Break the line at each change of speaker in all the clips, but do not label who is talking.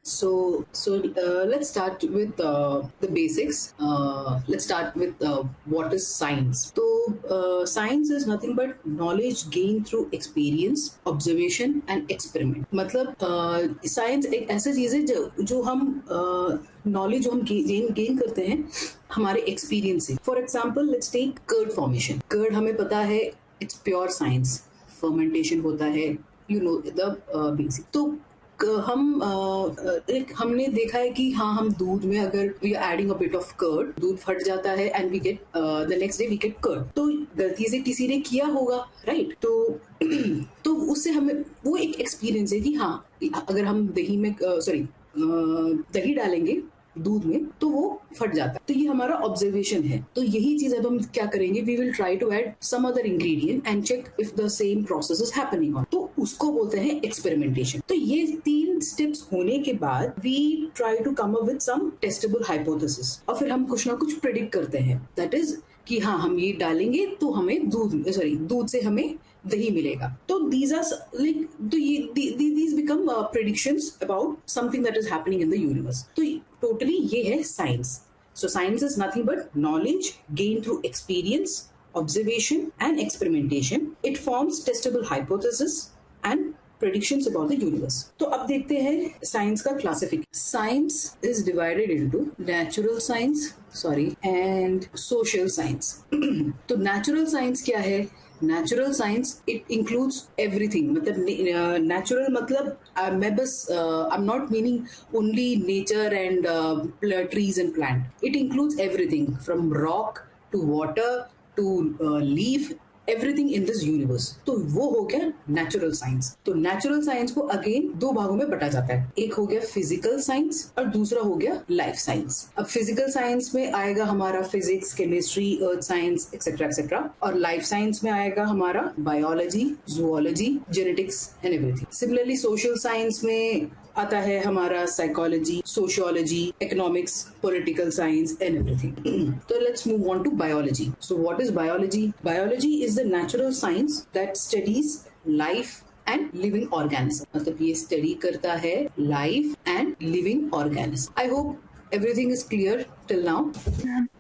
Let's start with the basics. Let's start with what is science. So science is nothing but knowledge gained through experience, observation and experiment. मतलब science एक ऐसा चीज है जो हम knowledge हम gain करते हैं हमारे एक्सपीरियंस से. For example let's take curd formation. Curd हमें पता है इट्स प्योर साइंस. फर्मेंटेशन होता है, यू नो द बेसिक. तो हमने देखा है कि हाँ, हम दूध में अगर we are adding a bit of curd, दूध फट जाता है and we get the next day we get curd. तो गलती से किसी ने किया होगा, राइट? तो उससे हमें वो एक एक्सपीरियंस है कि हाँ, अगर हम दही में दही डालेंगे दूध में तो वो फट जाता है. तो ये हमारा ऑब्जर्वेशन है. तो यही चीज अब हम क्या करेंगे, we will try to add some other ingredient and check if the same process is happening on. तो उसको बोलते हैं एक्सपेरिमेंटेशन. तो ये 3 स्टेप्स होने के बाद we try to come up with some testable hypothesis और फिर हम कुछ ना कुछ प्रेडिक्ट करते हैं. दैट इज कि हाँ, हम ये डालेंगे तो हमें दूध से हमें दही मिलेगा. तो these are like तो ये these become predictions about something that is happening in the universe. तो totally ये है science. So science is nothing but knowledge gained through experience, observation and experimentation. It forms testable hypothesis and predictions about the universe. तो अब देखते हैं science का classification. Science is divided into natural science and social science. तो natural science क्या है? Natural science it includes everything. मतलब natural मतलब मैं बस I am not meaning only nature and trees and plant. It includes everything from rock to water to leaf, everything in this universe. तो वो हो गया नेचुरल साइंस. तो natural science को अगेन 2 भागों में बटा जाता है. एक हो गया फिजिकल साइंस और दूसरा हो गया लाइफ साइंस. अब फिजिकल साइंस में आएगा हमारा physics, chemistry, earth science etcetera etcetera. और लाइफ साइंस में आएगा हमारा biology, zoology, genetics and everything. Similarly social science में आता है हमारा psychology, sociology, economics, political science and everything. तो let's move on to biology. So what is biology? Biology is the natural science that studies life and living organism. मतलब ये study करता है life and living organism. I hope everything is clear till now.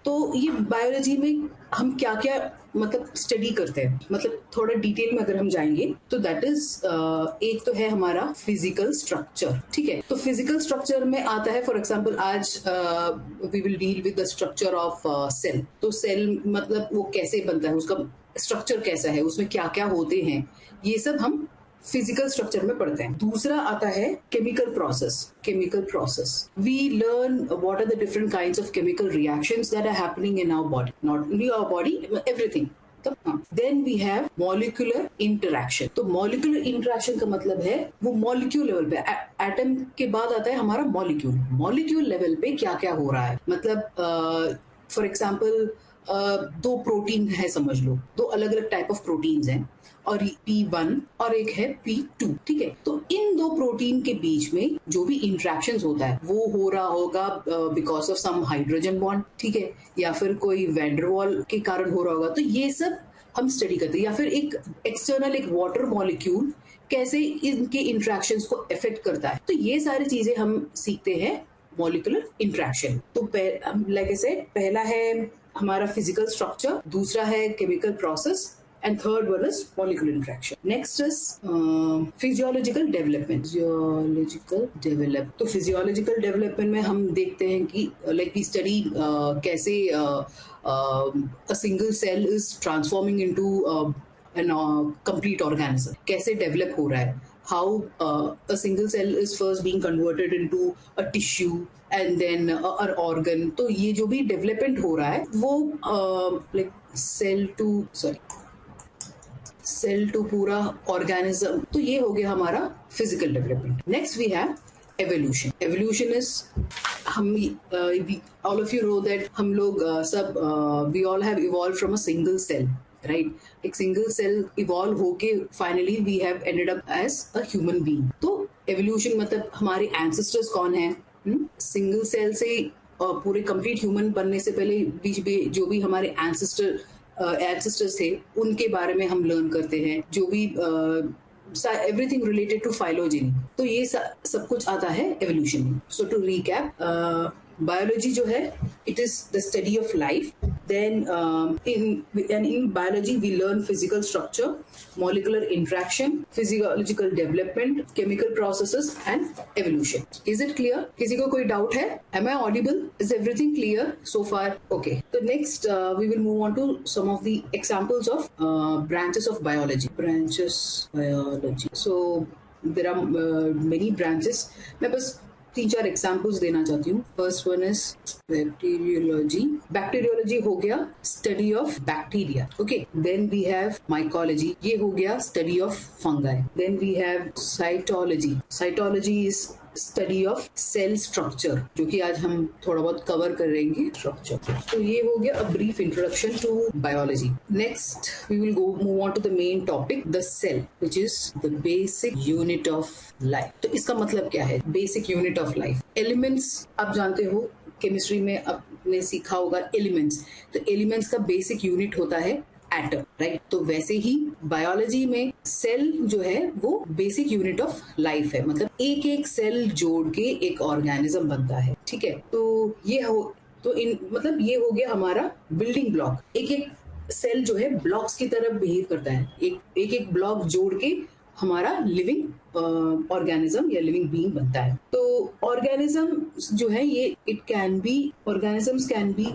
तो ये biology में हम क्या क्या मतलब स्टडी करते हैं, मतलब थोड़ा डिटेल में अगर हम जाएंगे तो दैट इज एक तो है हमारा फिजिकल स्ट्रक्चर. ठीक है, तो फिजिकल स्ट्रक्चर में आता है फॉर एग्जांपल आज we will deal with the structure of cell. तो सेल मतलब वो कैसे बनता है, उसका स्ट्रक्चर कैसा है, उसमें क्या क्या होते हैं, ये सब हम फिजिकल स्ट्रक्चर में पढ़ते हैं. दूसरा आता है chemical process. We learn what are the different kinds of chemical reactions that are happening in our body, not only our body, everything. Then we have molecular interaction. तो मॉलिक्यूलर इंटरैक्शन का मतलब है वो मॉलिक्यूल लेवल पे, atom के बाद आता है हमारा मॉलिक्यूल लेवल पे क्या क्या हो रहा है. मतलब फॉर एग्जाम्पल 2 प्रोटीन है समझ लो, 2 अलग अलग टाइप ऑफ प्रोटीन्स हैं और P1 और एक है P2. ठीक है, तो इन 2 प्रोटीन के बीच में जो भी इंट्रैक्शंस होता है वो हो रहा होगा because of some hydrogen bond. ठीक है, या फिर कोई वैंडरवॉल के कारण हो रहा होगा. तो ये सब हम स्टडी करते हैं. या फिर एक एक्सटर्नल एक वाटर मॉलिक्यूल कैसे इनके इंट्रैक्शंस को इफेक्ट करता है. तो ये सारी चीजें हम सीखते हैं मॉलिक्यूलर इंट्रैक्शन. तो लाइक आई सेड, पहला है हमारा फिजिकल स्ट्रक्चर, दूसरा है chemical process and third one is molecular interaction. Next is physiological development. तो physiological development में हम देखते हैं कि like we study कैसे a single cell is transforming into an complete organism. कैसे develop हो रहा है. How a single cell is first being converted into a tissue and then an organ. तो ये जो भी development हो रहा है वो like सेल टू पूरा ऑर्गेनिज्म. तो ये हो गया हमारा physical development. Next we have evolution is हम all of you know that हम लोग सब we all have evolve from a single cell, right? एक सिंगल सेल इवॉल्व होके finally we have ended up as a human being. तो evolution मतलब हमारे ancestors कौन है? सिंगल सेल से पूरे कंप्लीट ह्यूमन बनने से पहले बीच में जो भी हमारे एंसेस्टर्स थे उनके बारे में हम लर्न करते हैं. जो भी everything related to phylogeny. तो ये सब कुछ आता है evolution में. So to recap, biology जो है, it is the study of life. Then in biology we learn physical structure, molecular interaction, physiological development, chemical processes and evolution. Is it clear? किसी को कोई doubt है? Am I audible? Is everything clear so far? Okay. So next we will move on to some of the examples of branches of biology. Branches biology. So there are many branches. मैं बस 3-4 examples देना चाहती हूँ. First one is bacteriology. Bacteriology हो गया study of bacteria. Okay. Then we have mycology. ये हो गया study of fungi. Then we have cytology. Cytology is study of cell structure, जो कि आज हम थोड़ा बहुत कवर करेंगे स्ट्रक्चर. तो ये हो गया a brief introduction to biology. Next we will go move on to the main topic, the cell, which is the basic unit of life. तो इसका मतलब क्या है, basic unit of life? Elements आप जानते हो, केमिस्ट्री में आपने सीखा होगा एलिमेंट्स. तो एलिमेंट्स का बेसिक यूनिट होता है एटम, राइट? तो वैसे ही बायोलॉजी में सेल जो है वो बेसिक यूनिट ऑफ लाइफ है. मतलब एक एक सेल जोड़ के एक ऑर्गेनिज्म बनता है. ठीक है. तो ये मतलब ये हो गया हमारा बिल्डिंग ब्लॉक. एक एक सेल जो है ब्लॉक्स की तरह बिहेव करता है. एक एक ब्लॉक जोड़ के हमारा लिविंग ऑर्गेनिज्म या लिविंग बीइंग बनता है. तो ऑर्गेनिज्म जो है ये organisms can be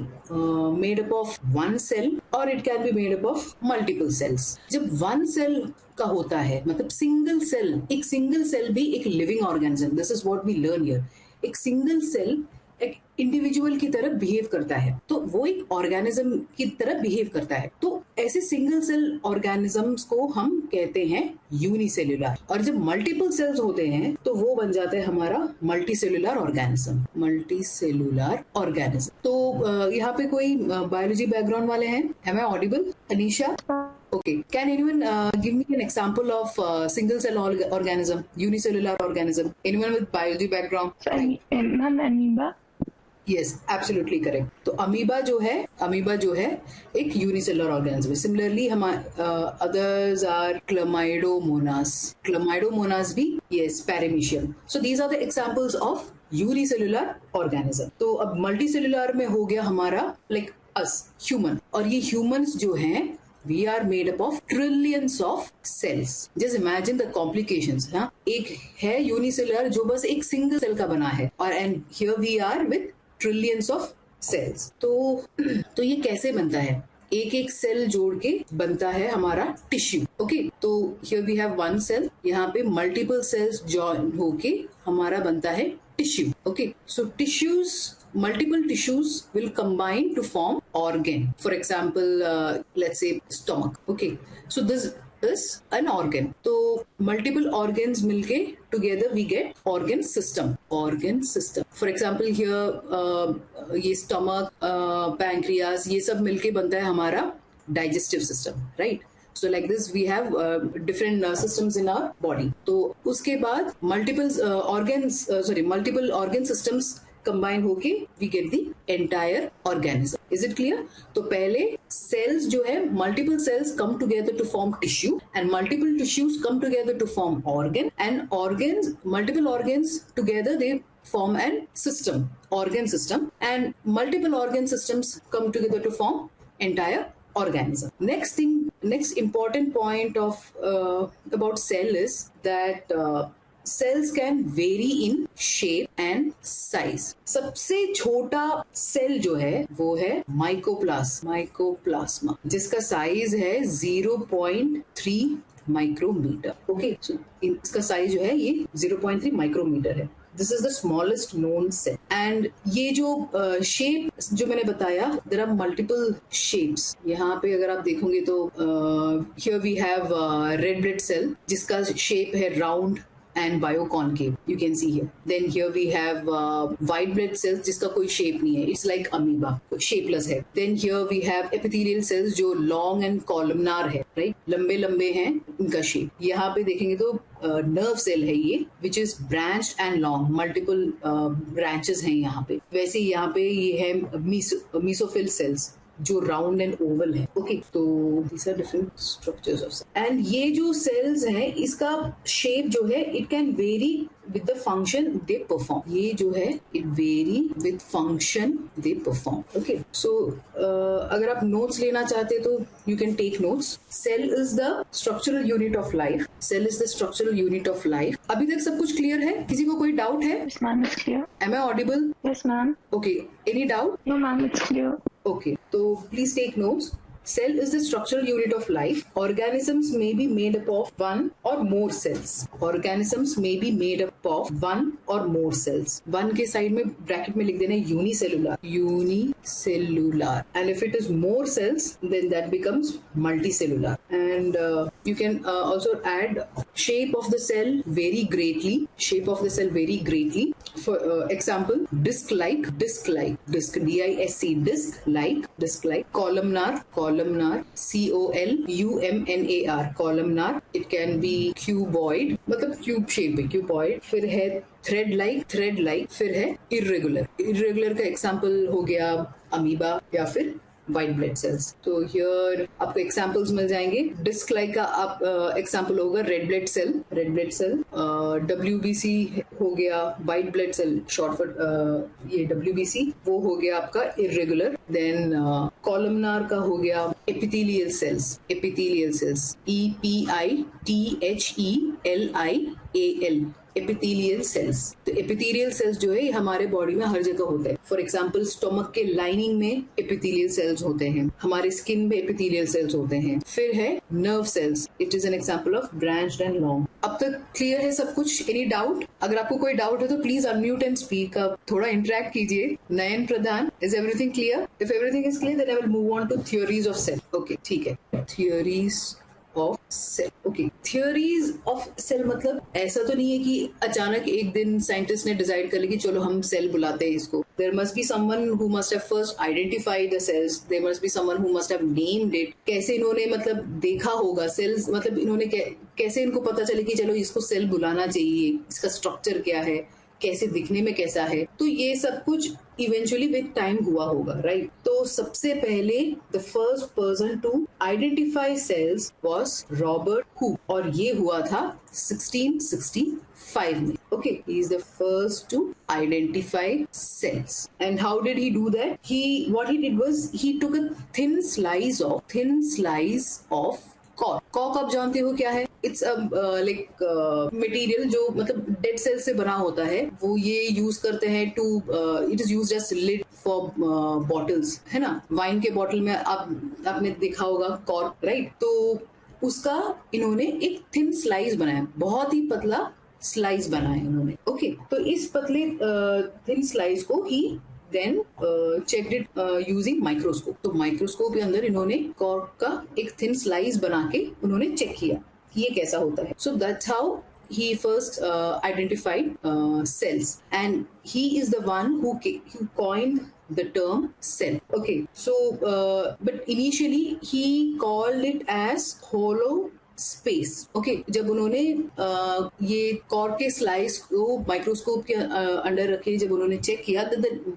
made up of one cell और it can be made up of multiple cells. जब वन सेल का होता है मतलब सिंगल सेल भी एक living organism. This is what we learn here. एक सिंगल सेल एक इंडिविजुअल की तरह बिहेव करता है, तो वो एक ऑर्गेनिज्म की तरह बिहेव करता है. तो ऐसे सिंगल सेल ऑर्गेनिजम्स को हम कहते हैं यूनिसेल्युलर. और जब मल्टीपल सेल्स होते हैं तो वो बन जाता है हमारा मल्टीसेल्युलर ऑर्गेनिज्म. तो यहाँ पे कोई बायोलॉजी बैकग्राउंड वाले हैं? Am I audible? Anisha? Okay. Can anyone give me an example of single cell organism, unicellular organism? Anyone with biology background?
Ma'am, amoeba.
Yes, absolutely correct. तो अमीबा जो है एक unicellular organism. Similarly others are Chlamydomonas भी, yes, Paramecium. So these are the examples of unicellular organism. तो अब multicellular में हो गया हमारा like us, human. और ये humans जो हैं we are made up of trillions of cells. Just imagine the complications. हाँ, एक है यूनिसेलुलर जो बस एक सिंगल सेल का बना है और and here we are with trillions of cells. तो ये कैसे बनता है? एक एक सेल जोड़ के बनता है हमारा टिश्यू. ओके. तो here we have one cell. यहाँ पे मल्टीपल सेल्स जॉइन होके हमारा बनता है tissue. Okay. So multiple tissues will combine to form organ. For example, let's say stomach. Okay. So this is an organ. तो multiple organs मिलके together we get organ system. For example here ये stomach, pancreas ये सब मिलके बनता है हमारा digestive system, right? So like this we have different systems in our body. तो उसके बाद multiple organ systems कंबाइन होके we get the entire organism. Is it clear? तो पहले सेल्स जो है multiple cells come together to form tissue and multiple tissues come together to form organ and organs multiple organs together they form an organ system and multiple organ systems come together to form entire organism. Next important point of about cell is that cells can vary in shape and size. सबसे छोटा cell जो है वो है mycoplasma जिसका size है 0.3 micrometer. Okay. इसका size जो है ये 0.3 माइक्रोमीटर है. This is the smallest known cell. And ये जो शेप जो मैंने बताया, देयर आर मल्टीपल शेप्स. यहाँ पे अगर आप देखोगे तो here we have red blood cell जिसका शेप है round and bioconcave, you can see here. Then here we have white blood cells जिसका कोई shape नहीं है, it's like amoeba, shapeless है. Then here we have epithelial cells जो long and columnar है, right? लंबे लंबे हैं इनका shape. यहाँ पे देखेंगे तो nerve cell है ये, which is branched and long, multiple branches हैं यहाँ पे. वैसे यहाँ पे ये है mesophyll cells. जो राउंड एंड ओवल है. ओके, तो these are different structures of cell. And ये जो सेल्स हैं इसका शेप जो है it can very with the function they perform. ये जो है it vary with function they perform. Okay, so अगर आप notes लेना चाहते तो you can take notes. Cell is the structural unit of life. Cell is the structural unit of life. अभी तक सब कुछ clear है? किसी को कोई doubt है?
Yes, ma'am, it's clear.
Am I audible?
Yes, ma'am.
Okay, any doubt?
No, ma'am, it's clear.
Okay, so please take notes. Cell is the structural unit of life. Organisms may be made up of one or more cells. Organisms may be made up of one or more cells. One के side में bracket में लिख देना unicellular. Unicellular. And if it is more cells, then that becomes multicellular. And you can also add shape of the cell vary greatly. Shape of the cell vary greatly. For example, disc-like, disc, D-I-S-C, disc-like, columnar, C-O-L-U-M-N-A-R, columnar. It can be cuboid, मतलब cube shape है, cuboid. फिर है thread-like, फिर है irregular का example हो गया amoeba या फिर white blood cells. तो here आपको examples मिल जाएंगे. डिस्क लाइक का आप example होगा red blood cell, WBC हो गया white blood cell, short for ये WBC, वो हो गया आपका irregular. Then columnar का हो गया epithelial cells, EPITHELIAL, epithelial cells. तो एपिथेलियल सेल्स जो है हमारे बॉडी में हर जगह होते हैं. फॉर एग्जांपल स्टोमक के लाइनिंग में एपिथेलियल सेल्स होते हैं, हमारे स्किन में एपिथेलियल सेल्स होते हैं. फिर है nerve cells, it is an example of branched and long. अब तक क्लियर है सब कुछ? Any doubt? अगर आपको कोई डाउट है तो please unmute and speak up, थोड़ा इंटरेक्ट कीजिए. Nayan Pradhan, is everything clear? If everything is clear then I will move on to theories of cell. Okay, ठीक है. Theories of cell. Okay, theories of cell मतलब ऐसा तो नहीं है कि अचानक एक दिन साइंटिस्ट ने डिसाइड कर लिया कि चलो हम सेल बुलाते हैं इसको. There must be someone who must have first identified the cells, there must be someone who must have named it. कैसे इन्होंने मतलब देखा होगा सेल्स, मतलब इन्होंने कैसे इनको पता चले कि चलो इसको सेल बुलाना चाहिए, इसका स्ट्रक्चर क्या है, कैसे दिखने में कैसा है. तो ये सब कुछ इवेंचुअली विद टाइम हुआ होगा, राइट? तो सबसे पहले the first person to identify cells was Robert Hooke, और ये हुआ था 1665 में. Okay, he is the first to identify cells. And how did he do that? What he did was he took a thin slice of cork. Cork आप जानते हो क्या है? इट्स लाइक मटेरियल जो मतलब डेड सेल से बना होता है. वो ये यूज करते हैं to, it is used as lid for bottles, है ना? वाइन के बॉटल में आपने देखा होगा कॉर्क, राइट? तो उसका इन्होंने एक थिन स्लाइस बनाया, बहुत ही पतला स्लाइस बनाया इन्होंने. ओके, तो इस पतले थिन स्लाइस को ही then checked it using microscope. तो माइक्रोस्कोप के अंदर इन्होंने कॉर्क का एक थिन स्लाइस बना के उन्होंने चेक किया ये कैसा होता है. So that's how he first identified cells, and he is the one who coined the term cell. Okay, so but initially he called it as hollow space. Okay, जब उन्होंने ये कॉर्क के स्लाइस को माइक्रोस्कोप के under रखे, जब उन्होंने check किया,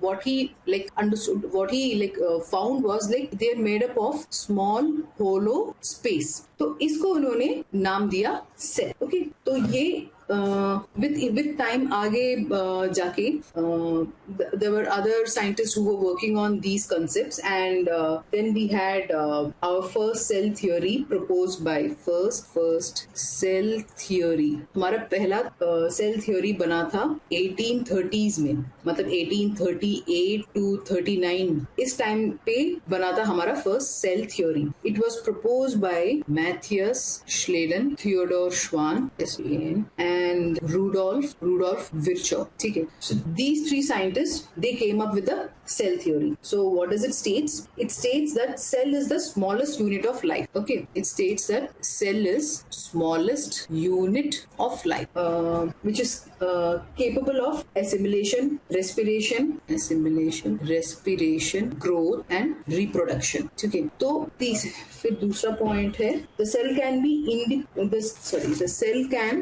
what he like understood, what he like found was like they are made up of small hollow space. तो इसको उन्होंने नाम दिया सेल. ओके, तो ये with time आगे जाके there were other scientists who were working on these concepts, and then we had our first cell theory proposed by first cell theory. हमारा पहला cell theory बना था 1830s में, मतलब 1838 to 39 इस टाइम पे बना था हमारा first cell theory. It was proposed by Matthias Schleiden, Theodor Schwann, and Rudolf Virchow. ठीक है. So these three scientists, they came up with the cell theory. So what does it states? It states that cell is the smallest unit of life. Okay, it states that cell is smallest unit of life, which is capable of assimilation, respiration, growth and reproduction. ठीक है. तो फिर दूसरा point है the cell can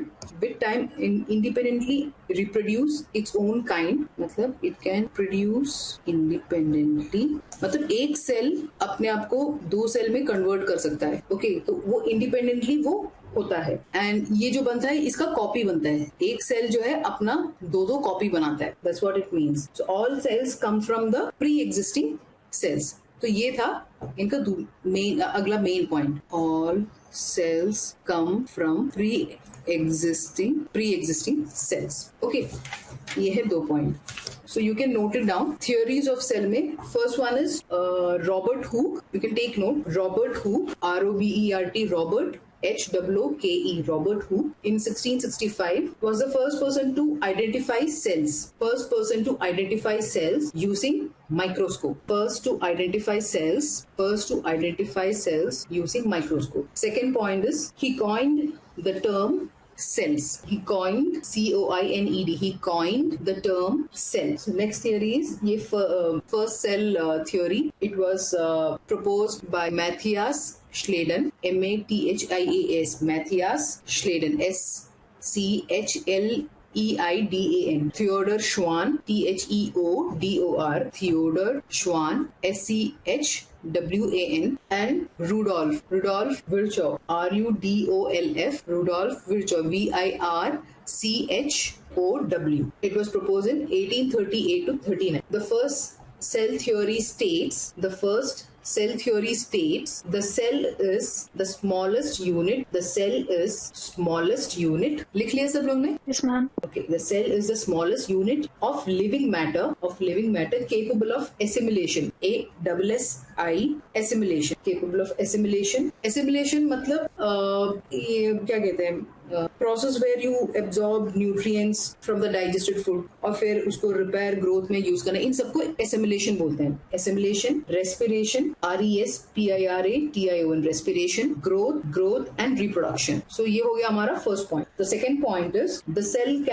time independently reproduce its own kind, मतलब it can produce independently, मतलब एक cell अपने आप को दो सेल में कन्वर्ट कर सकता है. ओके, तो वो इंडिपेंडेंटली वो होता है. एंड ये जो बनता है इसका कॉपी बनता है. एक सेल जो है अपना दो कॉपी बनाता है. That's what it means. So all cells come from the pre existing cells. तो ये था इनका अगला main point. All cells come from pre-existing cells. Okay, ये है दो point. So you can note it down. Theories of cell में first one is Robert Hooke. You can take note. Robert Hooke, R-O-B-E-R-T, Robert H-O-O-K-E, Robert Hooke, in 1665 was the first person to identify cells. First person to identify cells using microscope. First to identify cells using microscope. Second point is he coined the term cells. He coined C-O-I-N-E-D. He coined the term cells. Next theory is ये first cell theory. It was proposed by Matthias Schleiden. M-A-T-H-I-A-S. Matthias Schleiden. S-C-H-L-E-I-D-A-N. Theodor Schwann. T-H-E-O-D-O-R. Theodor Schwann. S-C-H-W-A-N. and Rudolf Virchow, R-U-D-O-L-F, Rudolf Virchow, V-I-R-C-H-O-W. It was proposed in 1838 to 39. The first cell theory states the cell is the smallest unit. The cell is smallest unit. लिख लिया सब लोग ने?
Yes, ma'am.
Okay, the cell is the smallest unit of living matter capable of assimilation. A-S-S-I, assimilation, capable of assimilation. Assimilation मतलब ये क्या कहते हैं? Process where you absorb nutrients from the digested food और फिर उसको repair growth में use करना, इन सबको assimilation बोलते हैं. Assimilation, respiration, R-E-S-P-I-R-A-T-I-O-N, respiration, growth and reproduction. So ये हो गया हमारा first point. The second point is the cell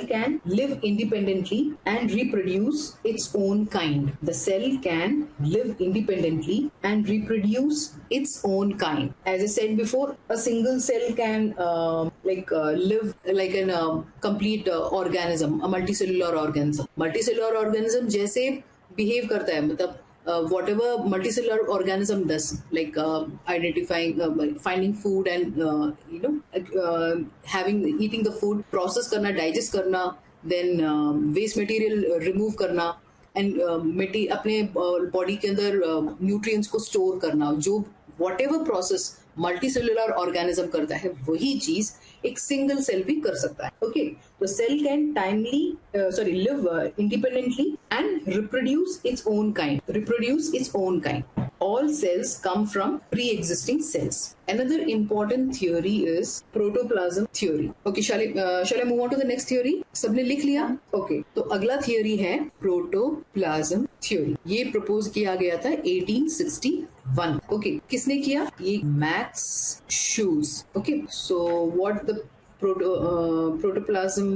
can live independently and reproduce its own kind. The cell can live independently and reproduce its own kind. As I said before, a single cell can live like an complete organism, a multicellular organism. Multicellular organism जैसे behave करता है, मतलब whatever multicellular organism does, like identifying, finding food and eating the food, process करना, digest करना, then waste material remove करना, and अपने body के अंदर nutrients को store करना, जो whatever process मल्टीसेलुलर ऑर्गेनिज्म करता है वही चीज एक सिंगल सेल भी कर सकता है. ओके, तो cell can live independently and reproduce its own kind. All cells come from pre-existing cells. Another important theory is protoplasm theory. Okay, shall I move on to the next theory? सबने लिख लिया? Okay, तो अगला theory है protoplasm theory. ये propose किया गया था 1861. Okay, किसने किया? ये Max Schulz. Okay, so what the protoplasm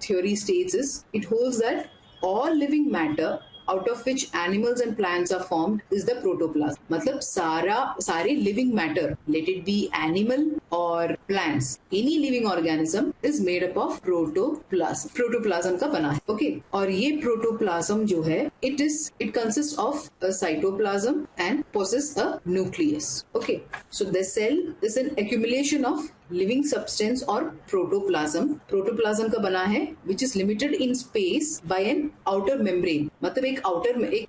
theory states is it holds that all living matter out of which animals and plants are formed is the protoplasm. मतलब सारे living matter, let it be animal or plants, any living organism is made up of protoplasm. Protoplasm का बना है. Okay, और ये protoplasm जो है it consists of a cytoplasm and possess a nucleus. Okay, so the cell is an accumulation of living substance or protoplasm. Protoplasm का बना है which is limited in space by an outer membrane. मतलब एक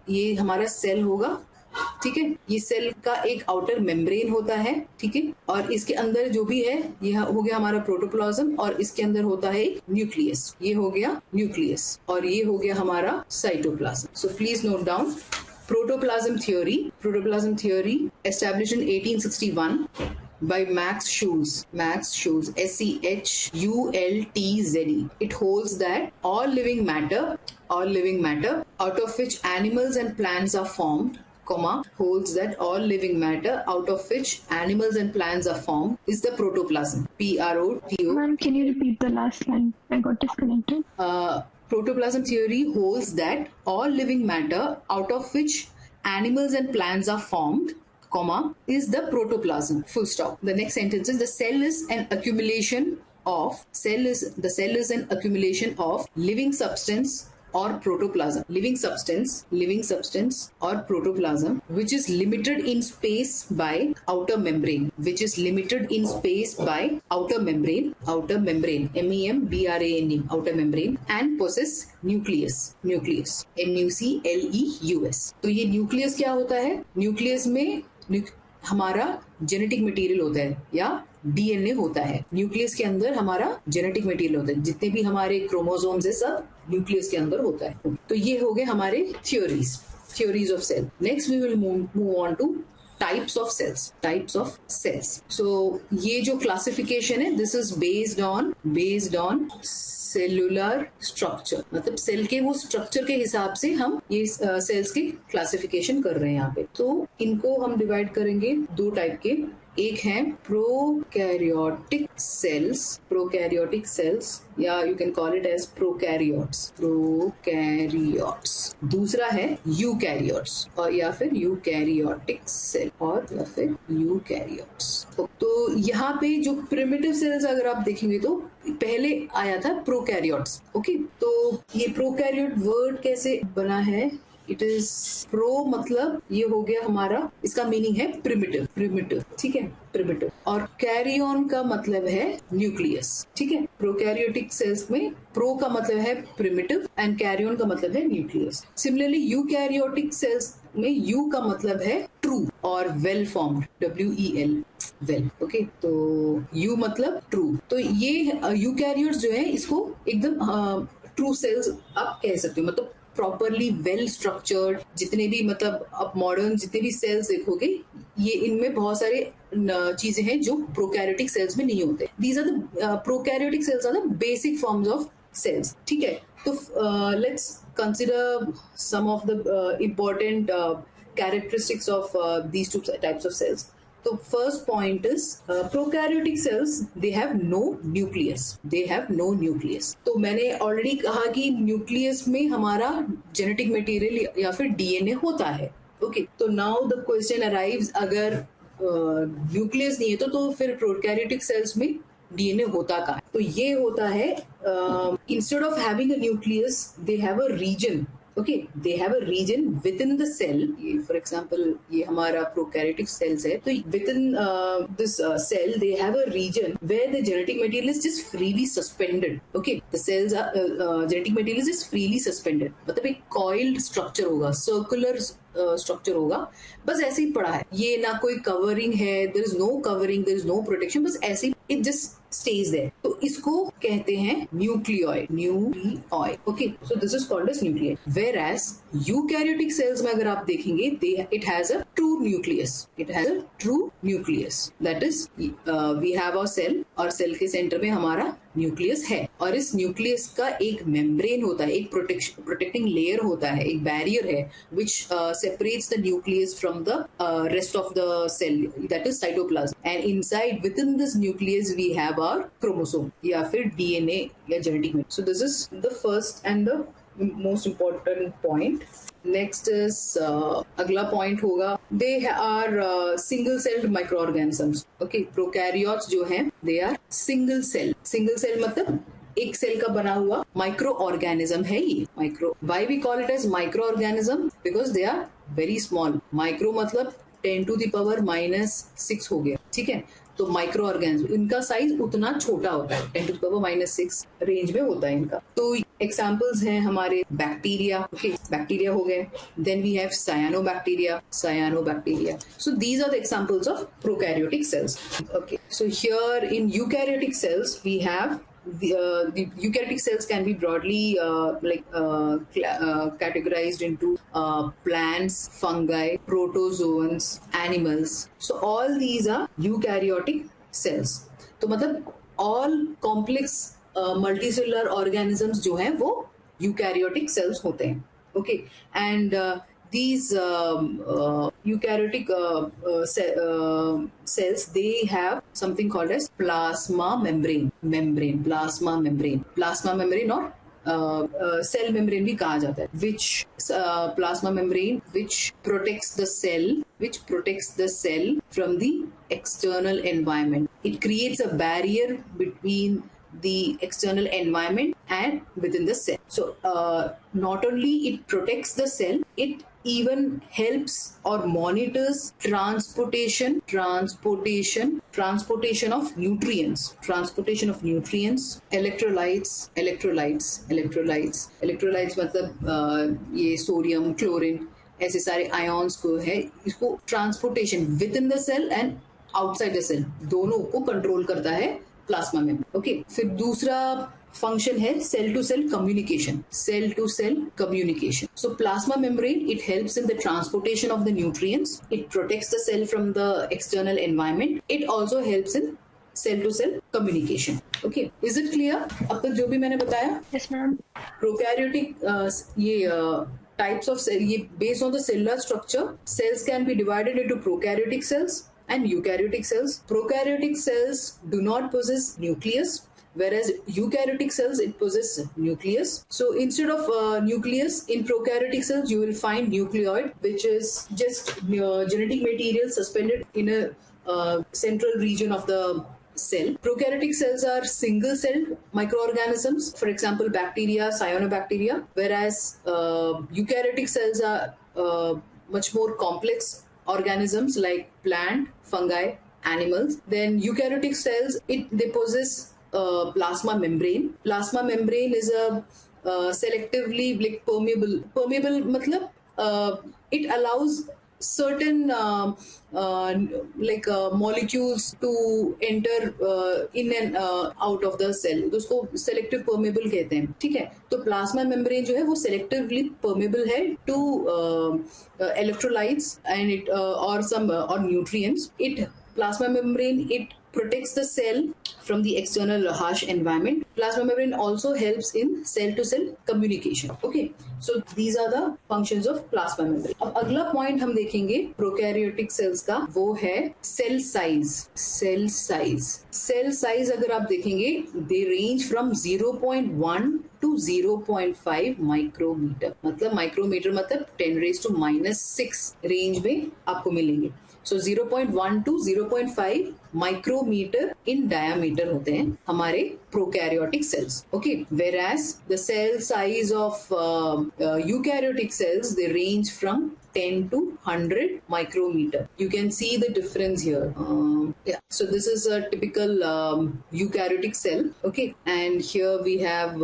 ये हमारा cell होगा, ठीक है, ये सेल का एक आउटर मेम्ब्रेन होता है, ठीक है, और इसके अंदर जो भी है ये हो गया हमारा प्रोटोप्लाज्म, और इसके अंदर होता है एक न्यूक्लियस, ये हो गया न्यूक्लियस, और ये हो गया हमारा cytoplasm. So please note down protoplasm theory established in 1861 by Max Schulz, S-C-H-U-L-T-Z-E. It holds that all living matter out of which animals and plants are formed, holds that all living matter out of which animals and plants are formed is the protoplasm. P-R-O-T-O.
Ma'am, can you repeat the last line? I got disconnected.
Protoplasm theory holds that all living matter out of which animals and plants are formed, is the protoplasm. Full stop. The next sentence is the cell is an accumulation of cell is the cell is an accumulation of living substance or protoplasm, living substance or protoplasm, which is limited in space by outer membrane, which is limited in space by outer membrane, membrane, outer membrane, and possess nucleus, nucleus. तो ये nucleus क्या होता है? Nucleus में हमारा genetic material होता है या डीएनए होता है। न्यूक्लियस के अंदर हमारा जेनेटिक मटेरियल होता है, जितने भी हमारे क्रोमोसोम्स है सब न्यूक्लियस के अंदर होता है। तो ये हो गए हमारे theories of cell. Next we will move on to types of cells. So ये जो क्लासिफिकेशन है, this is based on cellular structure, मतलब सेल के वो स्ट्रक्चर के हिसाब से हम ये सेल्स की क्लासिफिकेशन कर रहे हैं यहाँ पे। तो इनको हम डिवाइड करेंगे दो टाइप के। एक है प्रोकैरियोटिक सेल्स या you can call it as prokaryotes. दूसरा है यूकैरियोट्स और या फिर यूकैरियोटिक सेल और या फिर यूकैरियोट्स। तो यहाँ पे जो प्रिमिटिव सेल्स अगर आप देखेंगे तो पहले आया था प्रोकैरियोट्स। ओके, तो ये प्रोकैरियोट वर्ड कैसे बना है? इट इज प्रो मतलब ये हो गया हमारा, इसका मीनिंग है प्रिमिटिव, ठीक है, प्रिमिटिव। और कैरियन का मतलब है न्यूक्लियस, ठीक है। प्रोकैरियोटिक सेल्स में प्रो का मतलब है प्रिमिटिव एंड कैरियन का मतलब है न्यूक्लियस। सिमिलरली यूकैरियोटिक सेल्स में यू का मतलब है ट्रू और well formed, WEL, well. Okay, तो यू मतलब ट्रू। तो ये यूकैरियोट्स जो है इसको एकदम ट्रू सेल्स आप कह सकते हो, मतलब प्रॉपरली वेल स्ट्रक्चर्ड। जितने भी मतलब आप मॉडर्न जितने भी सेल्स देखोगे, ये इनमें बहुत सारे चीजें हैं जो प्रोकैरियोटिक सेल्स में नहीं होते। These are the prokaryotic cells are the basic forms of cells, ठीक है। तो let's consider some of the important characteristics of these two types of cells. तो first point is prokaryotic cells they have no nucleus. तो मैंने already कहा कि nucleus में हमारा जेनेटिक मटेरियल या फिर डीएनए होता है। ओके, तो नाउ द क्वेश्चन अराइव्स, अगर न्यूक्लियस नहीं है तो फिर प्रोकैरियोटिक सेल्स में डीएनए होता कहाँ? तो ये होता है instead of having a nucleus they have a region. Okay, they have a region within the cell. For example, ये हमारा prokaryotic cells है, तो within this cell they have a region where the genetic material is just freely suspended. Okay, the cells are genetic material is just freely suspended. मतलब एक coiled structure होगा, circular structure होगा, बस ऐसे ही पड़ा है। ये ना कोई कवरिंग है, there is no covering, there is no protection, बस ऐसे इट जस्ट स्टेज देयर। तो इसको कहते हैं nucleoid. Okay, so this is called as nucleoid. Whereas eukaryotic cells में अगर आप देखेंगे, it has a true nucleus. That is we have a cell और सेल के सेंटर में हमारा न्यूक्लियस है, और इस न्यूक्लियस का एक मेम्ब्रेन होता है, एक प्रोटेक्टिंग लेयर होता है, एक बैरियर है विच separates the nucleus from the rest of the cell, that is cytoplasm, and inside within this nucleus we have our chromosome या फिर DNA या genetic material. So this is the first and the most important point. Next is अगला point होगा, they are single celled microorganisms. Okay, prokaryotes जो हैं they are single cell मतलब एक cell का बना हुआ माइक्रो ऑर्गेनिज्म है ये। Micro, why we call it as microorganism? Because they are very small. Micro मतलब 10⁻⁻⁶ हो गया, ठीक है। तो माइक्रो ऑर्गेनिज्म, इनका साइज उतना छोटा होता है, 10⁻⁻⁶ रेंज में होता है इनका। तो एग्जाम्पल्स हैं हमारे बैक्टीरिया। ओके, बैक्टीरिया हो गए। Then we have cyanobacteria. So these are the examples of prokaryotic cells. Okay, so here in eukaryotic cells we have the eukaryotic cells can be broadly categorized into plants, fungi, protozoans, animals. So all these are eukaryotic cells. तो मतलब all complex multicellular organisms जो हैं वो eukaryotic cells होते हैं. Okay, and these eukaryotic cells, they have something called as plasma membrane और cell membrane भी कहा जाता है, which plasma membrane which protects the cell from the external environment. It creates a barrier between the external environment and within the cell. So not only it protects the cell, it even helps or monitors transportation of nutrients, electrolytes मतलब ये sodium chlorine ऐसे सारे ions को है, इसको transportation within the cell and outside the cell दोनों को control करता है प्लाज्मा मेम्ब्रेन. ओके, फिर दूसरा function है cell to cell communication. So plasma membrane, it helps in the transportation of the nutrients, it protects the cell from the external environment, it also helps in cell to cell communication. Okay, is it clear अब तक जो भी मैंने बताया?
Yes, ma'am.
Prokaryotic ये types of cell, ये based on the cellular structure, cells can be divided into prokaryotic cells and eukaryotic cells. Prokaryotic cells do not possess nucleus, whereas eukaryotic cells, it possesses nucleus. So instead of nucleus, in prokaryotic cells you will find nucleoid, which is just genetic material suspended in a central region of the cell. Prokaryotic cells are single celled microorganisms, for example bacteria, cyanobacteria, whereas eukaryotic cells are much more complex organisms like plant, fungi, animals. Then eukaryotic cells, they possess plasma membrane. Plasma membrane is a selectively like permeable matlab it allows certain molecules to enter in and out of the cell, तो उसको selective permeable कहते हैं. ठीक है, तो plasma membrane जो है वो selectively permeable है to electrolytes and it or some or nutrients. Plasma membrane, it protects the cell from the external harsh environment. Plasma membrane also helps in cell to cell communication. Okay, so these are the functions of plasma membrane. अब अगला point हम देखेंगे prokaryotic cells का, वो है cell size अगर आप देखेंगे, they range from 0.1 to 0.5 micrometer. मतलब माइक्रोमीटर मतलब 10⁻⁻⁶ रेंज में आपको मिलेंगे. So 0.1 to 0.5 micrometer in diameter होते हैं हमारे prokaryotic cells. Okay, whereas the cell size of eukaryotic cells, they range from 10 to 100 micrometer. You can see the difference here. Yeah, so this is a typical eukaryotic cell. Okay, and here we have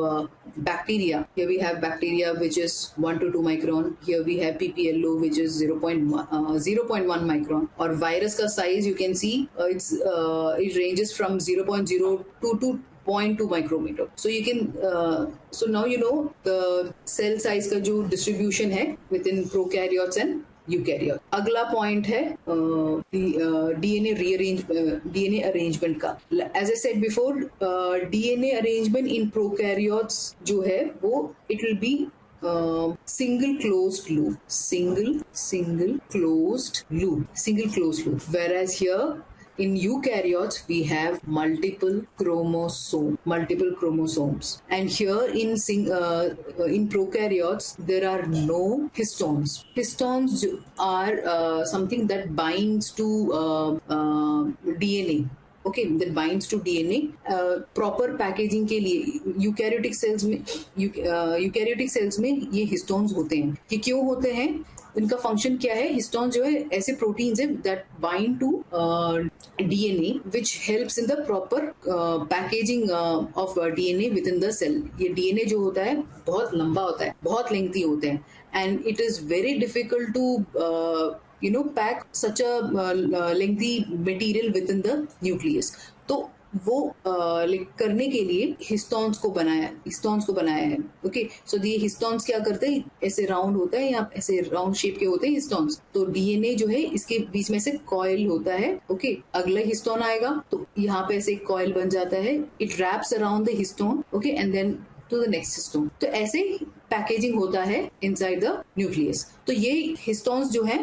bacteria. Here we have bacteria which is 1 to 2 micron. Here we have PPLO which is 0.1 micron. Or virus का size you can see it ranges from 0.02 to 0.2 micrometer. So you can so now you know the cell size का जो distribution है within prokaryotes and eukaryotes. अगला point है DNA arrangement का. As I said before, DNA arrangement in prokaryotes जो है वो it will be single closed loop, whereas here in eukaryotes we have multiple chromosomes, and here in prokaryotes there are no histones. Histones are something that binds to DNA. Okay, that binds to DNA. Proper packaging के लिए eukaryotic cells में ये histones होते हैं. ये क्यों होते हैं, इनका फंक्शन क्या है? हिस्टोन जो है ऐसे प्रोटीन्स है that bind to DNA which helps in the proper packaging of DNA within the cell. ये डीएनए जो होता है बहुत लंबा होता है, बहुत लेंथी होते हैं, and it is very difficult to pack such a lengthy material within the nucleus. तो वो करने के लिए हिस्टोन्स को बनाया है. ओके, सो ये हिस्टोन्स क्या करते हैं, ऐसे राउंड होता है या ऐसे राउंड शेप के होते हैं हिस्टोन्स. तो डीएनए जो है इसके बीच में से कॉइल होता है. ओके, अगला हिस्टोन आएगा तो यहाँ पे ऐसे कॉइल बन जाता है. It wraps around the histone. Okay, and then to the next histone. तो ऐसे पैकेजिंग होता है इनसाइड द न्यूक्लियस. तो ये हिस्टोन्स जो है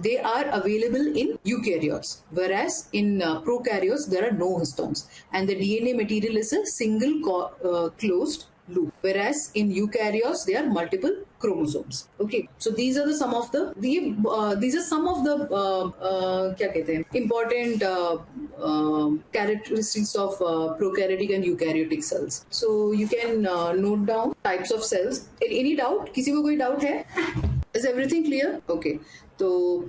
they are available in eukaryotes, whereas in prokaryotes there are no histones, and the DNA material is a single closed loop, whereas in eukaryotes there are multiple chromosomes. Okay, so these are some of the क्या कहते हैं important characteristics of prokaryotic and eukaryotic cells. So you can note down types of cells. Any doubt? किसी को कोई doubt है? Is everything clear? Okay. So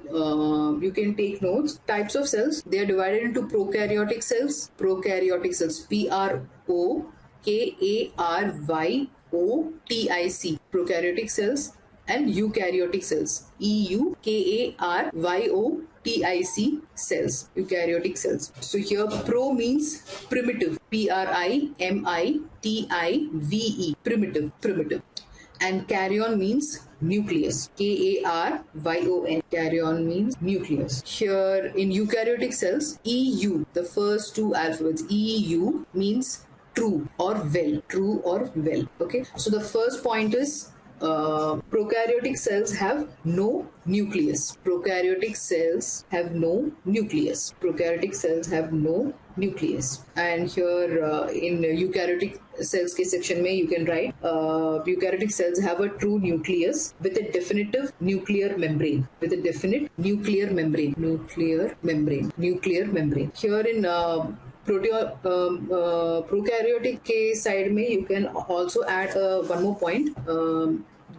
you can take notes. Types of cells. They are divided into prokaryotic cells. Prokaryotic cells. P-R-O-K-A-R-Y-O-T-I-C. Prokaryotic cells. And eukaryotic cells. E-U-K-A-R-Y-O-T-I-C cells. Eukaryotic cells. So here pro means primitive. P-R-I-M-I-T-I-V-E. Primitive. And karyon means nucleus. K-A-R-Y-O-N. Karyon means nucleus. Here in eukaryotic cells, EU, the first two alphabets, EU means true or well. True or well. Okay. So the first point is prokaryotic cells have no nucleus. Prokaryotic cells have no nucleus. Prokaryotic cells have no nucleus. And here in eukaryotic cells के section में you can write eukaryotic cells have a true nucleus with a definitive nuclear membrane. With a definite nuclear membrane. Nuclear membrane. Here in prokaryotic के side में you can also add one more point.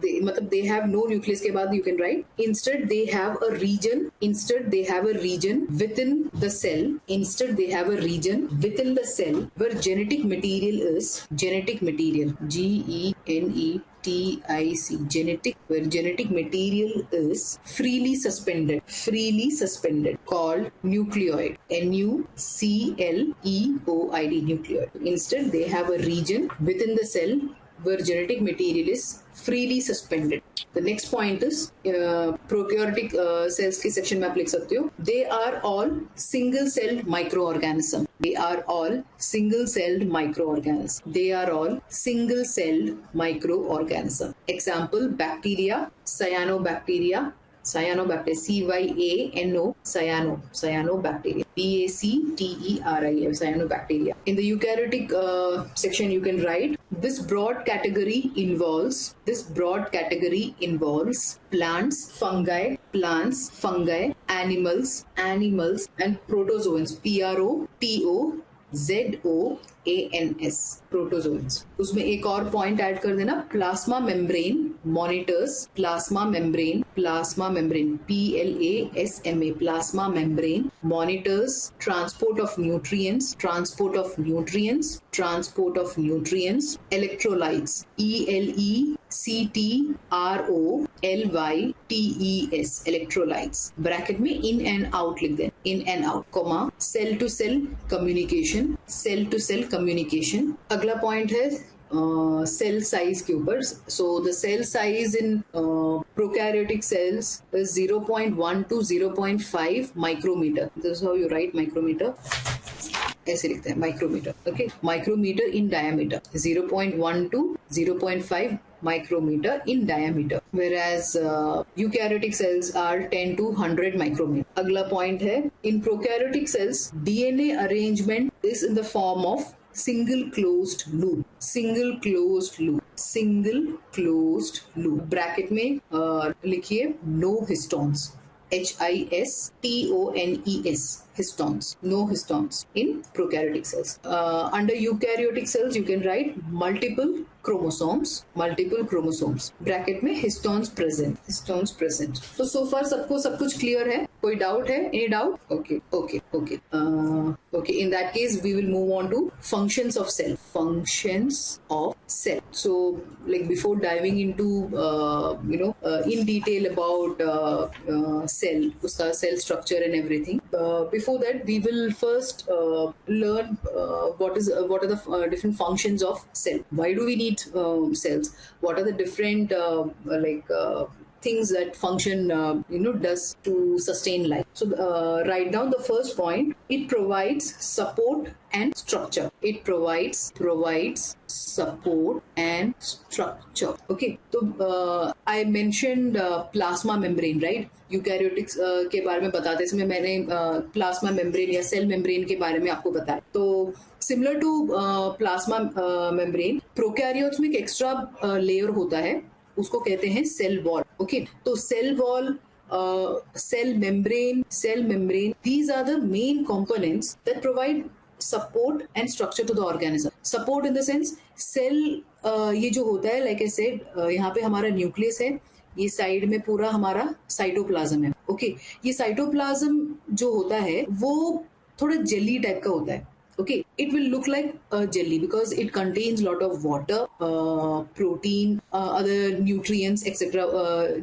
They have no nucleus के बाद you can write instead they have a region within the cell where genetic material G-E-N-E-T-I-C where genetic material is freely suspended called nucleoid. N-U-C-L-E-O-I-D nucleoid. Instead they have a region within the cell where genetic material is freely suspended. The next point is prokaryotic cells के section में आप लिख सकते हो. They are all single-celled microorganism. Example: bacteria, cyanobacteria. C-Y-A-N-O, cyanobacteria. B-A-C-T-E-R-I-A, cyanobacteria. In the eukaryotic section, you can write this broad category involves plants, fungi, animals, and protozoans. P-R-O-T-O-Z-O-A-N-S. protozoans. उसमें एक और point add कर देना, plasma membrane monitors. Plasma membrane PLASMA plasma membrane monitors transport of nutrients electrolytes. ELECTROLYTES electrolytes. Bracket में in and out लिख दें, in and out, comma cell to cell communication. अगला point है cell size के ऊपर. So the cell size in prokaryotic cells is 0.1 to 0.5 micrometer. This is how you write micrometer. ऐसे लिखते हैं micrometer. Okay, micrometer in diameter 0.1 to 0.5 micrometer in diameter, whereas eukaryotic cells are 10 to 100 micrometer. अगला point है, in prokaryotic cells DNA arrangement is in the form of single closed loop. Bracket में लिखिए no histones. HISTONES histones. No histones in prokaryotic cells. Under eukaryotic cells you can write multiple chromosomes. Bracket में histones present. तो so far सबको सब कुछ clear है? कोई doubt है? Any doubt? Okay. In that case we will move on to functions of cell. So like before diving into in detail about cell, उसका cell structure and everything, before that we will first learn what are the different functions of cell. Why do we need cells? What are the different things that function, does to sustain life. So write down the first point. It provides support and structure. It provides support and structure. Okay, so I mentioned plasma membrane, right? Eukaryotics के बारे में बताते समय मैंने plasma membrane या cell membrane के बारे में आपको बताया. तो similar to plasma membrane, prokaryotes में एक एक्स्ट्रा लेयर होता है, उसको कहते हैं सेल वॉल. ओके, तो cell wall, cell membrane, these are the main components that provide support and structure to the organism. Support in the sense, cell ये जो होता है, like I said, यहाँ पे हमारा न्यूक्लियस है, ये साइड में पूरा हमारा साइटोप्लाज्म है. ओके, ये साइटोप्लाज्म जो होता है वो थोड़ा जेली टाइप का होता है. Okay, it will look like a jelly because it contains lot of water, protein, other nutrients, etc.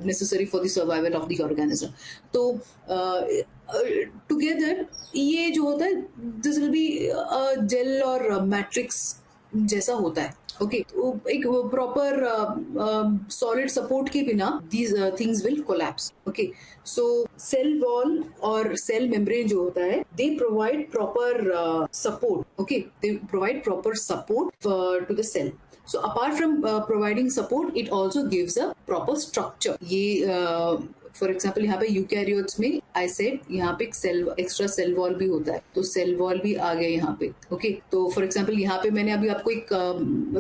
Necessary for the survival of the organism. So together ये जो होता है, this will be a gel or matrix जैसा होता है. Okay, तो एक proper solid support के बिना these things will collapse. Okay, so cell wall और सेल मेम्ब्रेन जो होता है, they provide proper support. Okay, they provide proper support to the cell. So apart from providing support, it also gives a proper structure. ये for example यहाँ पे eukaryotes में I said यहाँ पे एक एक्स्ट्रा सेल वॉल भी होता है, तो सेल वॉल भी आ गया यहाँ पे. ओके, तो फॉर एग्जाम्पल यहाँ पे मैंने अभी आपको एक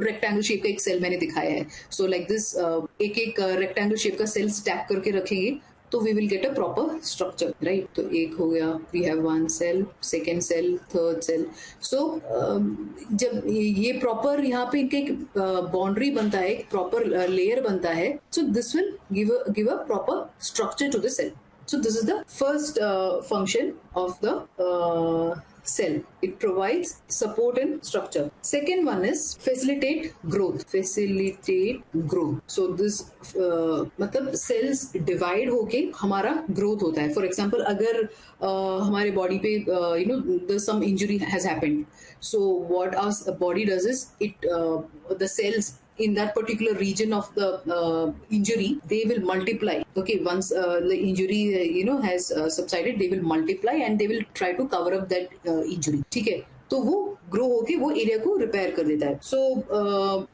रेक्टेंगल शेप का एक सेल मैंने दिखाया है. सो लाइक दिस एक एक रेक्टेंगल शेप का सेल स्टैक करके रखेंगे तो we will get a proper structure, right. तो एक हो गया, we have one cell, second cell, third cell. So जब ये प्रॉपर यहाँ पे एक बाउंड्री बनता है, एक प्रॉपर लेयर बनता है, so this will give a proper structure to the cell. So this is the first function of the cell. It provides support and structure. Second one is facilitate growth. So this मतलब cells divide होके हमारा growth होता है. For example, अगर हमारे body पे there's some injury has happened. So what our body does is the cells in that particular region of the injury, they will multiply. Okay, once the injury has subsided, they will multiply and they will try to cover up that injury. ठीक है, तो वो grow होके वो area को repair कर देता है. So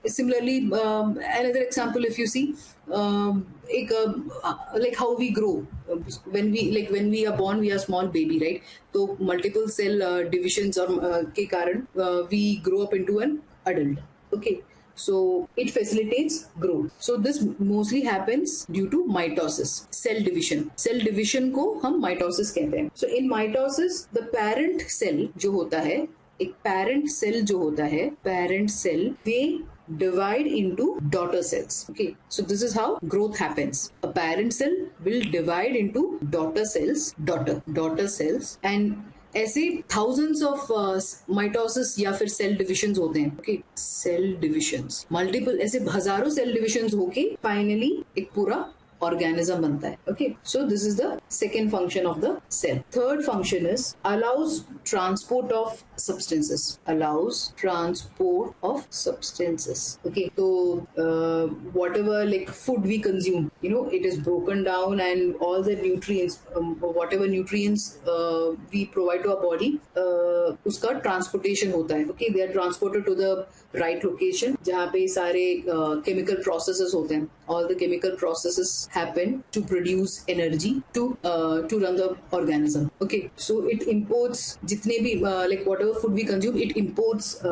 similarly another example, if you see, एक like how we grow, when we are born, we are small baby, right? तो multiple cell divisions और के कारण we grow up into an adult. Okay, so it facilitates growth. So this mostly happens due to mitosis, cell division. Cell division को हम mitosis कहते हैं. So in mitosis, the parent cell जो होता है, एक parent cell जो होता है, parent cell, they divide into daughter cells. Okay, so this is how growth happens. A parent cell will divide into daughter cells, and ऐसे thousands of mitosis या फिर cell divisions होते हैं. Okay, cell divisions, multiple ऐसे हजारों cell divisions होके finally एक पूरा organism बनता है. Okay, so this is the second function of the cell. Third function is allows transport of substances. Okay, so whatever like food we consume, it is broken down and all the nutrients, whatever nutrients we provide to our body, उसका transportation होता है. Okay, they are transported to the right location जहाँ पे सारे chemical processes होते हैं. All the chemical processes happen to produce energy to run the organism. Okay, so it imports जितने भी like whatever food we consume, it imports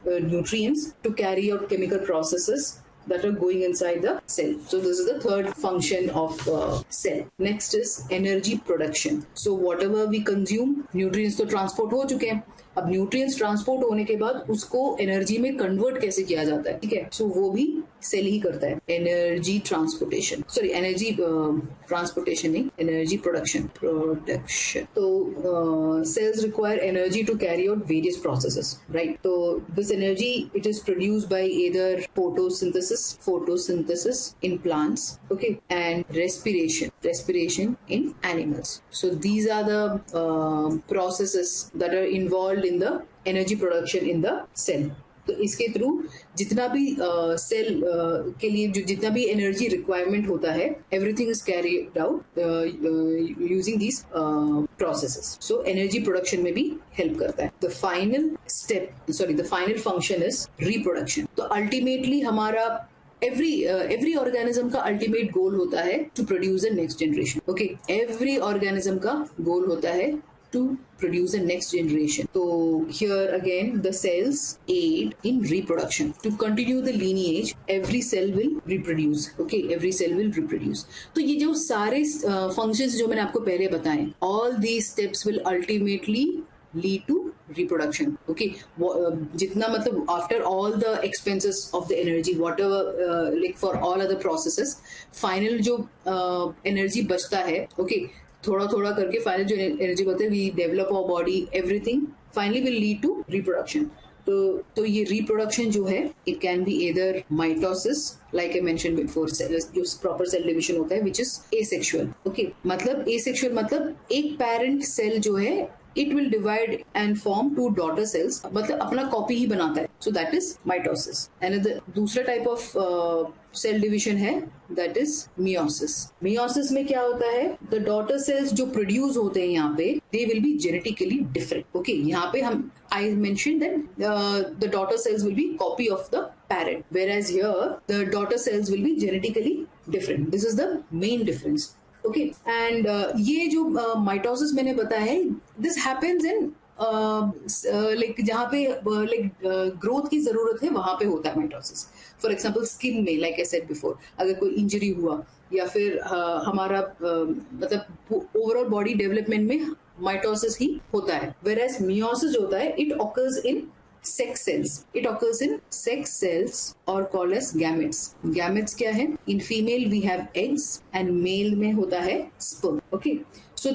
nutrients to carry out chemical processes that are going inside the cell. So this is the third function of cell. Next is energy production. So whatever we consume, nutrients तो transport हो चुके हैं. अब nutrients transport होने के बाद उसको energy में कन्वर्ट कैसे किया जाता है, ठीक है. सो वो भी सेल ही करता है. एनर्जी ट्रांसपोर्टेशन नहीं, एनर्जी प्रोडक्शन. तो cells require energy to carry out various processes, right. तो this energy it is produced by either photosynthesis in plants, okay, and respiration in animals. So these are the processes that are involved in the energy production in the cell. तो इसके through जितना भी cell के लिए जो जितना भी energy requirement होता है, everything is carried out using these processes. So energy production में भी हेल्प करता है. The final function is reproduction. तो अल्टीमेटली हमारा एवरी ऑर्गेनिज्म का अल्टीमेट गोल होता है to produce a next generation. Okay, every organism का गोल होता है to produce a next generation. So here again the cells aid in reproduction. To continue the lineage, every cell will reproduce. Okay, every cell will reproduce. तो ये जो सारे functions जो मैंने आपको पहले बताए, all these steps will ultimately lead to reproduction. Okay, जितना मतलब after all the expenses of the energy, whatever like for all other processes, final जो energy बचता है, okay, थोड़ा थोड़ा करके फाइनल जो एनर्जी बोलते हैं, we develop our body, everything finally will lead to reproduction. तो ये रिप्रोडक्शन जो है, it can be either mitosis, like I mention before, जो प्रॉपर सेल डिविजन होता है, विच इज एसेक्सुअल. ओके, मतलब एसेक्सुअल मतलब एक पेरेंट सेल जो है it will divide and form two daughter cells, मतलब अपना कॉपी ही बनाता है. So that is mitosis. And दूसरा type of cell division है, that is meiosis. Meiosis में क्या होता है, the daughter cells जो produce होते हैं यहाँ पे, they will be genetically different. Okay, यहाँ पे I mentioned that the daughter cells will be copy of the parent, whereas here the daughter cells will be genetically different. This is the main difference. Okay, and ये जो mitosis मैंने बताया है, this happens in like जहाँ पे like growth की जरूरत है वहां पे होता है माइटोसिस. फॉर एग्जांपल स्किन में, लाइक आई सेड बिफोर, अगर कोई इंजरी हुआ या फिर हमारा मतलब ओवरऑल बॉडी डेवलपमेंट में माइटोसिस ही होता है. वेयर एज मियोसिस होता है, it occurs in sex cells. It occurs in sex cells or called as gametes. Gametes क्या है? In female we have eggs and male में होता है sperm. Okay. So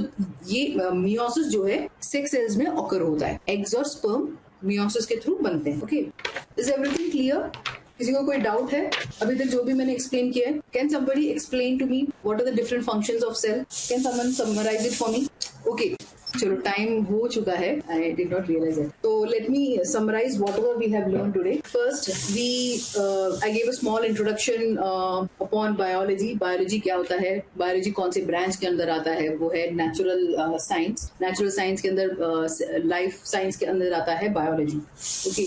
ये meiosis जो है sex cells में occur होता है. Eggs और sperm meiosis के थ्रू बनते हैं. Okay. Is everything clear? किसी को कोई डाउट है अभी तक जो भी मैंने एक्सप्लेन किया है? Can somebody explain to me what are the different functions of cell? Can someone summarize it for me? Okay. चलो, टाइम हो चुका है. I did not realise it. तो let me summarise what we have learn today. First I gave a small introduction upon biology. Biology क्या होता है, biology कौन से ब्रांच के अंदर आता है, वो है नेचुरल साइंस. नेचुरल साइंस के अंदर लाइफ साइंस के अंदर आता है बायोलॉजी. ओके,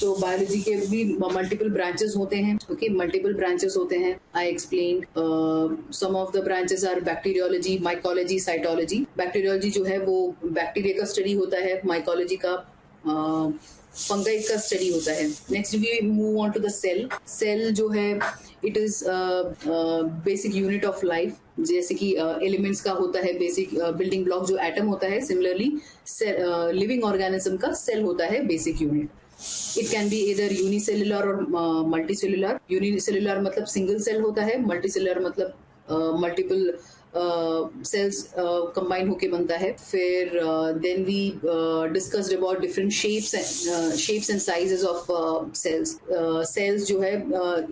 तो बायोलॉजी के भी मल्टीपल ब्रांचेस होते हैं. ओके, मल्टीपल ब्रांचेस होते हैं. I explain some of the branches are bacteriology, mycology, cytology. Bacteriology जो है वो बैक्टीरिया का स्टडी होता है, माइकोलॉजी का फंगाई का स्टडी होता है. Next we move on to the cell. Cell जो है it is basic unit of life. जैसे कि एलिमेंट्स का होता है बेसिक बिल्डिंग ब्लॉक जो एटम होता है, सिमिलरली लिविंग ऑर्गेनिज्म का सेल होता है basic unit. It can be either unicellular or multicellular. Unicellular मतलब सिंगल सेल होता है, मल्टीसेलुलर मतलब मल्टीपल cells combine होके बनता है. फिर then we discussed about different shapes and sizes of cells. Cells जो है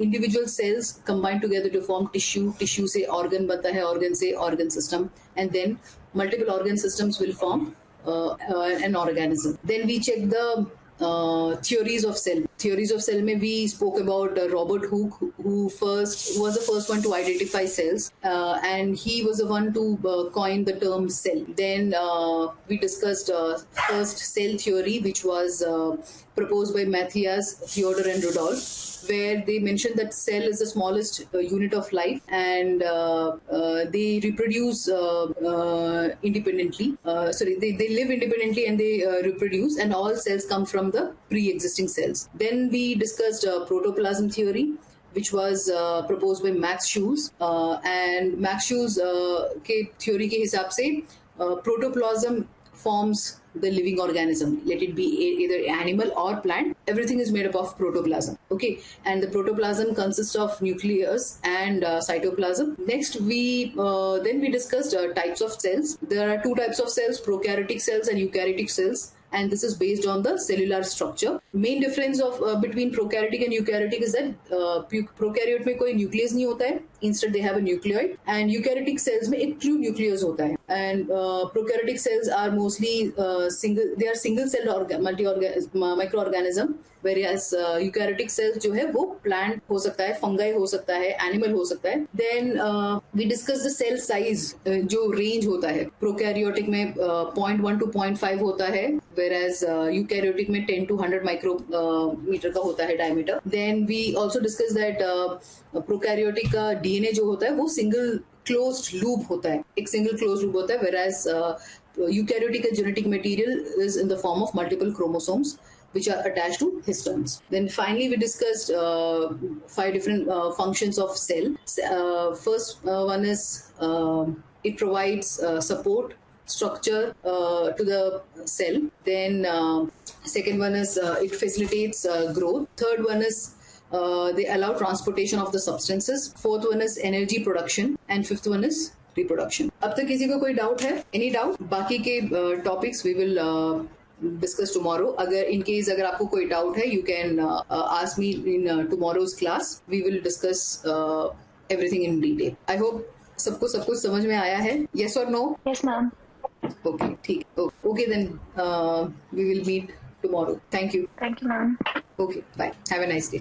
individual cells combine together to form tissue से organ बनता है, organ से organ system, and then multiple organ systems will form an organism. Then we check the theories of cell में we spoke about Robert Hooke, who was the first one to identify cells, and he was the one to coin the term cell. Then we discussed first cell theory, which was proposed by Matthias, Theodor and Rudolph, where they mentioned that cell is the smallest unit of life, and they reproduce independently. They live independently and they reproduce, and all cells come from the pre-existing cells. Then we discussed protoplasm theory, which was proposed by Max Schulz, and Max Schulz के theory के हिसाब से protoplasm forms the living organism, let it be either animal or plant. Everything is made up of protoplasm. Okay, and the protoplasm consists of nucleus and cytoplasm. Next then we discussed types of cells. There are two types of cells, prokaryotic cells and eukaryotic cells, and this is based on the cellular structure. Main difference of between prokaryotic and eukaryotic is that prokaryote में कोई nucleus नहीं होता है, instead they have a nucleoid, and eukaryotic cells में एक true nucleus होता है. And prokaryotic cells are mostly single celled microorganism, whereas eukaryotic cells जो है वो plant हो सकता है, fungi हो सकता है, animal हो सकता है. Then we discuss the cell size, जो range होता है. Prokaryotic में 0.1 to 0.5 होता है, whereas eukaryotic में 10 to 100 micrometer का होता है diameter. Then we also discuss that prokaryotic का DNA जो होता है वो single closed loop होता है, एक single closed loop होता है, whereas eukaryotic genetic material is in the form of multiple chromosomes which are attached to histones. Then finally we discussed 5 different functions of cell. First one is it provides support structure to the cell. Then second one is it facilitates growth. Third one is they allow transportation of the substances. Fourth one is energy production, and fifth one is reproduction. अब तक किसी को कोई doubt है? Any doubt? बाकी के topics we will discuss tomorrow. अगर आपको कोई डाउट है, you can ask me in tomorrow's class. We will discuss everything in detail. I hope सबको सब कुछ समझ में आया है. Yes or no?
Yes, ma'am.
Okay, ठीक. Okay, then we will meet tomorrow. Thank you.
Thank you, ma'am.
Okay, bye. Have a nice day.